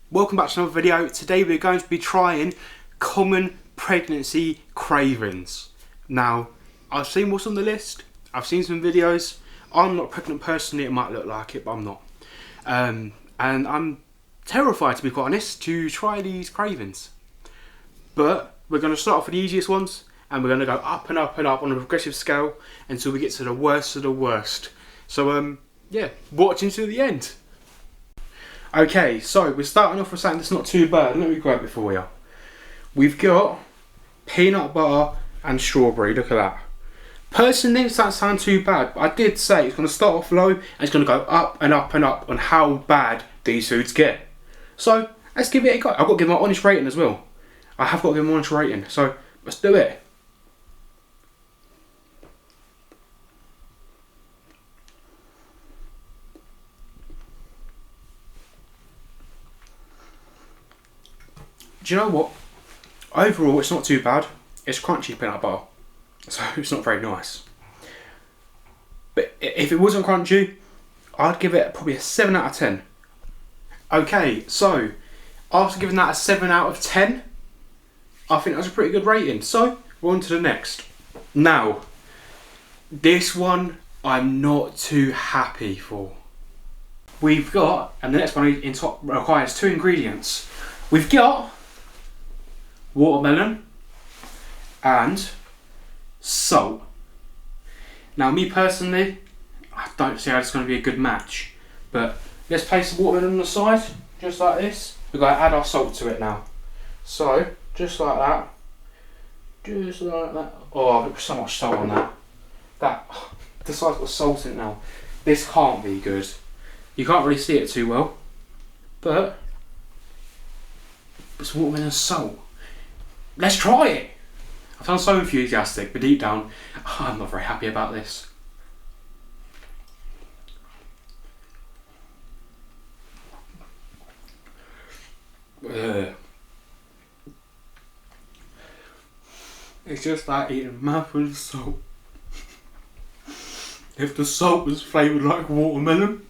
Welcome back to another video. Today we're going to be trying common pregnancy cravings. Now, I've seen what's on the list, I've seen some videos. I'm not pregnant personally, it might look like it, but I'm not. And I'm terrified, to be quite honest, to try these cravings. But we're going to start off with the easiest ones, and we're going to go up and up and up on a progressive scale until we get to the worst of the worst. So, yeah, watch until the end. Okay, so we're starting off with something that's not too bad. Let me grab it for you. We've got peanut butter and strawberry. Look at that. Personally, it doesn't sound too bad, but I did say it's going to start off low and it's going to go up and up and up on how bad these foods get. So let's give it a go. I've got to give my honest rating as well. I have got to give my honest rating. So let's do it. Do you know what? Overall, it's not too bad. It's crunchy peanut butter, so it's not very nice. But if it wasn't crunchy, I'd give it probably a 7 out of 10. Okay, so after giving that a 7 out of 10, I think that's a pretty good rating. So we're on to the next. Now, this one I'm not too happy for. We've got, and the next one in top requires 2 ingredients. We've got watermelon and salt. Now, me personally, I don't see how it's going to be a good match, but let's place the watermelon on the side, just like this. We're going to add our salt to it now. So, just like that. Just like that. Oh, I've got so much salt on that. The side's got salt in it now. This can't be good. You can't really see it too well, but it's watermelon and salt. Let's try it! I sound so enthusiastic, but deep down, I'm not very happy about this. It's just like eating a mouthful of salt. If the salt was flavoured like watermelon.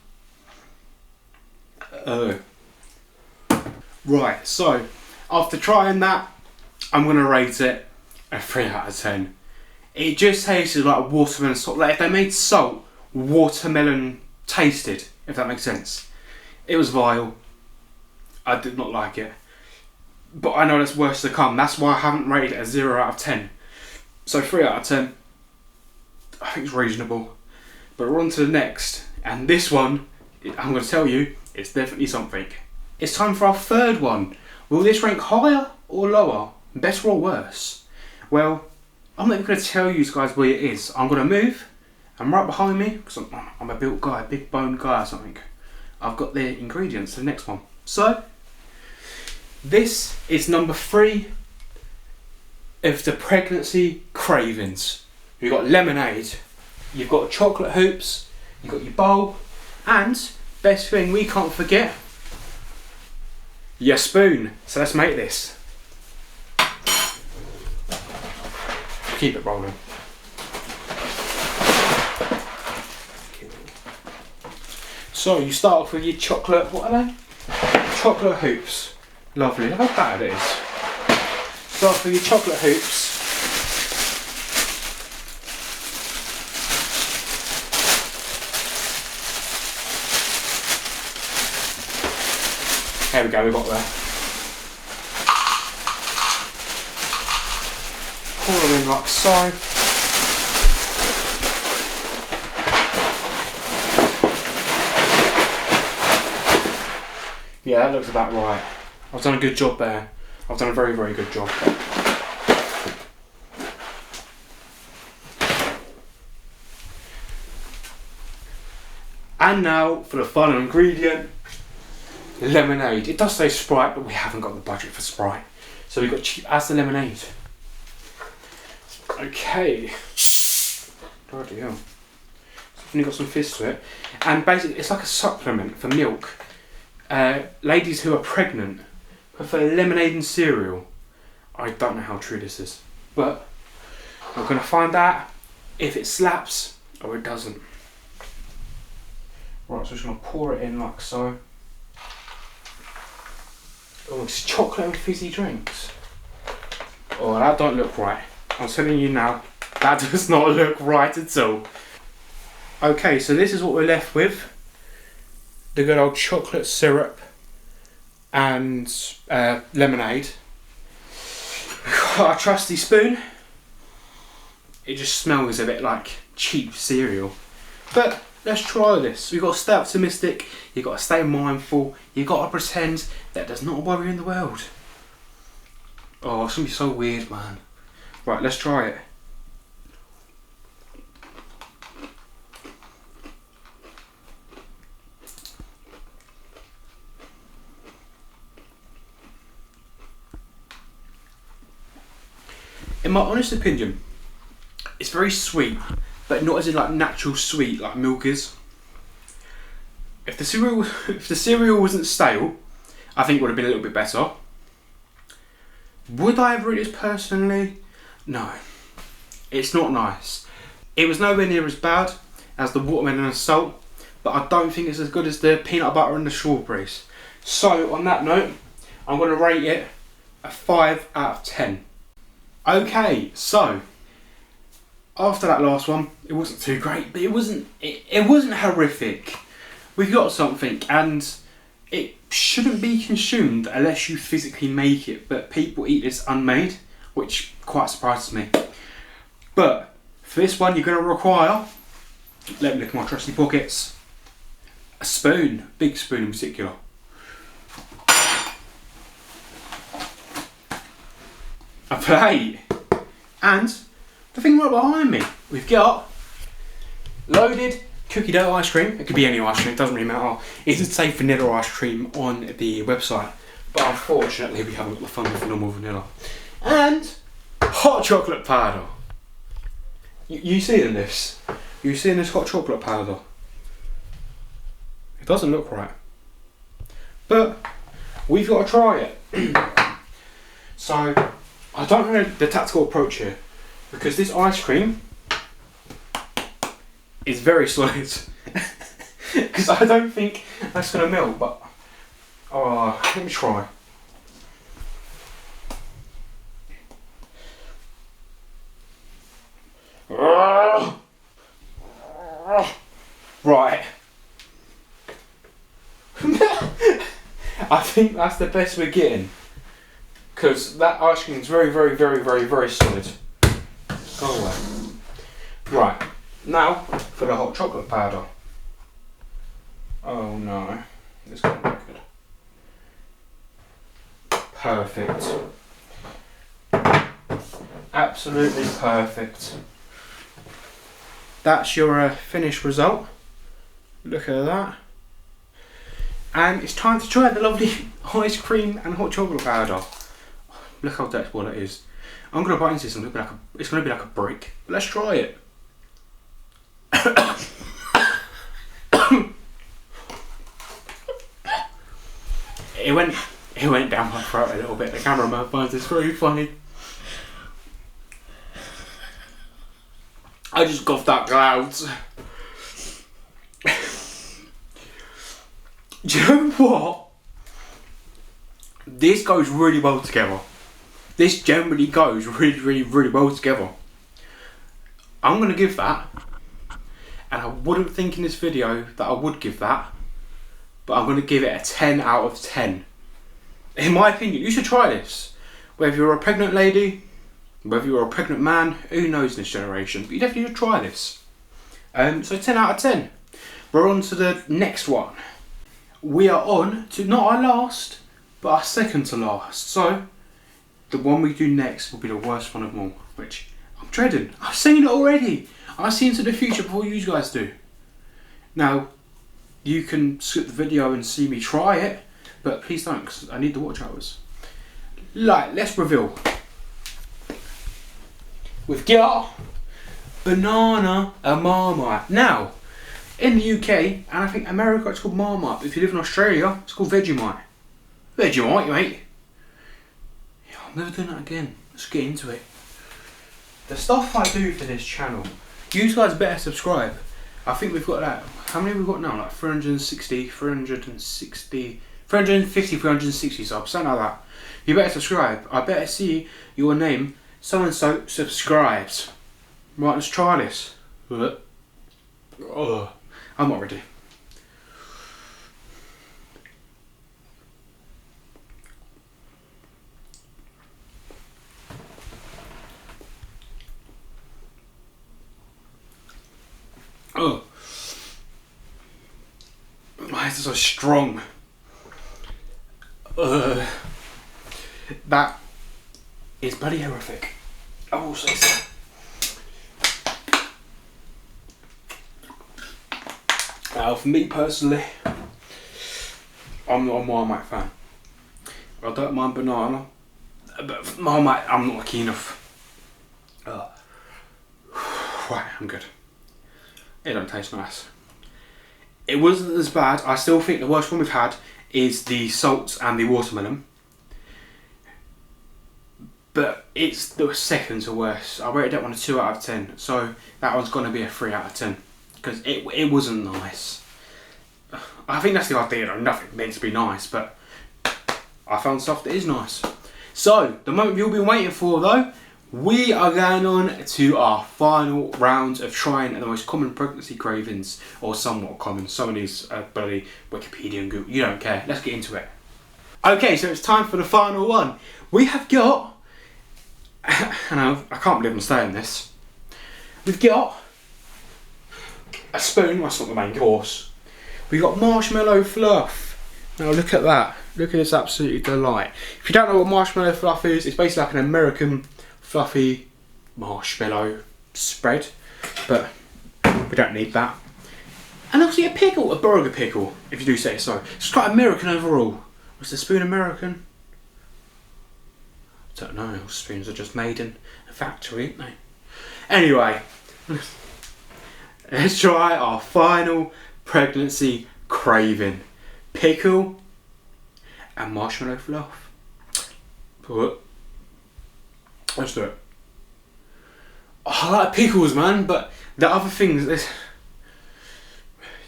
Right, so after trying that, I'm going to rate it a 3 out of 10. It just tasted like watermelon salt. Like if they made salt watermelon tasted, if that makes sense. It was vile. I did not like it. But I know there's worse to come. That's why I haven't rated it a 0 out of 10. So 3 out of 10. I think it's reasonable. But we're on to the next. And this one, I'm going to tell you, it's definitely something. It's time for our third one. Will this rank higher or lower? Better or worse? Well, I'm not even going to tell you guys where it is. I'm going to move, and right behind me, because I'm a built guy, big boned guy or something, I've got the ingredients for the next one. So, this is number 3 of the pregnancy cravings. You've got lemonade, you've got chocolate hoops, you've got your bowl, and best thing we can't forget, your spoon. So let's make this. Keep it rolling. So you start off with your chocolate, what are they? Chocolate hoops. Lovely, look how bad it is. Start off with your chocolate hoops. There we go, we got there. Pour them in like so. Yeah, that looks about right. I've done a good job there. I've done a very, very good job. And now for the final ingredient, lemonade. It does say Sprite, but we haven't got the budget for Sprite. So we've got cheap as the lemonade. Okay. Bloody hell. It's definitely got some fizz to it. And basically, it's like a supplement for milk. Ladies who are pregnant prefer lemonade and cereal. I don't know how true this is, but we're going to find out if it slaps or it doesn't. Right, so I'm just going to pour it in like so. Oh, it's chocolate and fizzy drinks. Oh, that don't look right. I'm telling you now, that does not look right at all. Okay, so this is what we're left with. The good old chocolate syrup and lemonade. We've got our trusty spoon. It just smells a bit like cheap cereal. But let's try this. We've got to stay optimistic, you've got to stay mindful, you've got to pretend that there's not a worry in the world. Oh, it's going to be so weird, man. Right, let's try it. In my honest opinion, it's very sweet, but not as in like natural sweet like milk is. If the cereal wasn't stale, I think it would have been a little bit better. Would I ever eat this personally? No. It's not nice. It was nowhere near as bad as the watermelon and salt, but I don't think it's as good as the peanut butter and the strawberries. So on that note, I'm going to rate it a 5 out of 10. Okay, so after that last one, it wasn't too great, but it wasn't horrific. We've got something, and it shouldn't be consumed unless you physically make it, but people eat this unmade, which quite surprises me. But for this one, you're going to require, let me look at my trusty pockets, a spoon, big spoon in particular. A plate, and the thing right behind me, we've got loaded cookie dough ice cream. It could be any ice cream, it doesn't really matter. It does say vanilla ice cream on the website, but unfortunately we haven't got the fun with normal vanilla. And hot chocolate powder. You seeing this? You seeing this hot chocolate powder? It doesn't look right, but we've got to try it. So I don't know the tactical approach here, because this ice cream is very solid. Because I don't think that's going to melt, but let me try. Right. I think that's the best we're getting. Because that ice cream is very, very, very, very, very solid. Go away. Right, now for the hot chocolate powder. Oh no, this can't be good. Perfect. Absolutely perfect. That's your finished result. Look at that. And it's time to try the lovely ice cream and hot chocolate powder. Look how that's what it is. I'm gonna bite into this and it's gonna be like a brick. But let's try it. It went down my throat a little bit. The cameraman finds this very funny. I just coughed out clouds. Do you know what? This goes really well together. This generally goes really, really, really well together. I'm going to give that, and I wouldn't think in this video that I would give that, but I'm going to give it a 10 out of 10. In my opinion, you should try this. Whether you're a pregnant lady, whether you're a pregnant man, who knows in this generation, but you definitely should try this. So 10 out of 10. We're on to the next one. We are on to not our last, but our second to last. So the one we do next will be the worst one of them all, which I'm dreading. I've seen it already. I've seen into the future before you guys do. Now, you can skip the video and see me try it, but please don't, because I need the watch hours. Let's reveal. We've got banana and Marmite. Now, in the UK, and I think America, it's called Marmite, but if you live in Australia, it's called Vegemite. Vegemite, mate. Yeah, I'm never doing that again. Let's get into it. The stuff I do for this channel, you guys better subscribe. I think we've got that. How many have we got now? Like 360 350, 360 subs, something like that. You better subscribe. I better see your name. So and so subscribes. Right, let's try this. Oh, I'm not ready. Oh, why is it so strong? That is bloody horrific. I will say so. Now, for me personally, I'm not a Marmite fan. I don't mind banana, but Marmite I'm not keen of. Right, I'm good. It don't taste nice. It wasn't as bad. I still think the worst one we've had is the salt and the watermelon. But it's the second to worst. I rated that one a 2 out of 10. So that one's going to be a 3 out of 10. Because it wasn't nice. I think that's the idea though. Nothing meant to be nice. But I found stuff that is nice. So the moment you'll be waiting for though. We are going on to our final round of trying the most common pregnancy cravings. Or somewhat common. Some of these are bloody Wikipedia and Google. You don't care. Let's get into it. Okay, so it's time for the final one. We have got... and I can't believe I'm saying this. We've got a spoon, that's not the main course. We've got marshmallow fluff. Now look at that. Look at this absolute delight. If you don't know what marshmallow fluff is, it's basically like an American fluffy marshmallow spread. But we don't need that. And obviously a pickle, a burger pickle, if you do say so. It's quite American overall. Was the spoon American? Don't know, spoons are just made in a factory, aren't they? Anyway, let's try our final pregnancy craving. Pickle and marshmallow fluff. Let's do it. Oh, I like pickles, man, but the other things,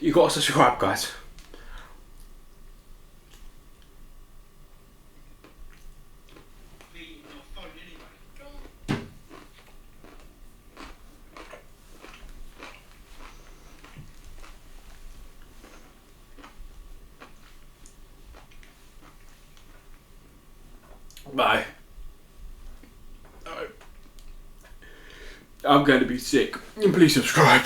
you got to subscribe, guys. Bye. I'm going to be sick. Please subscribe.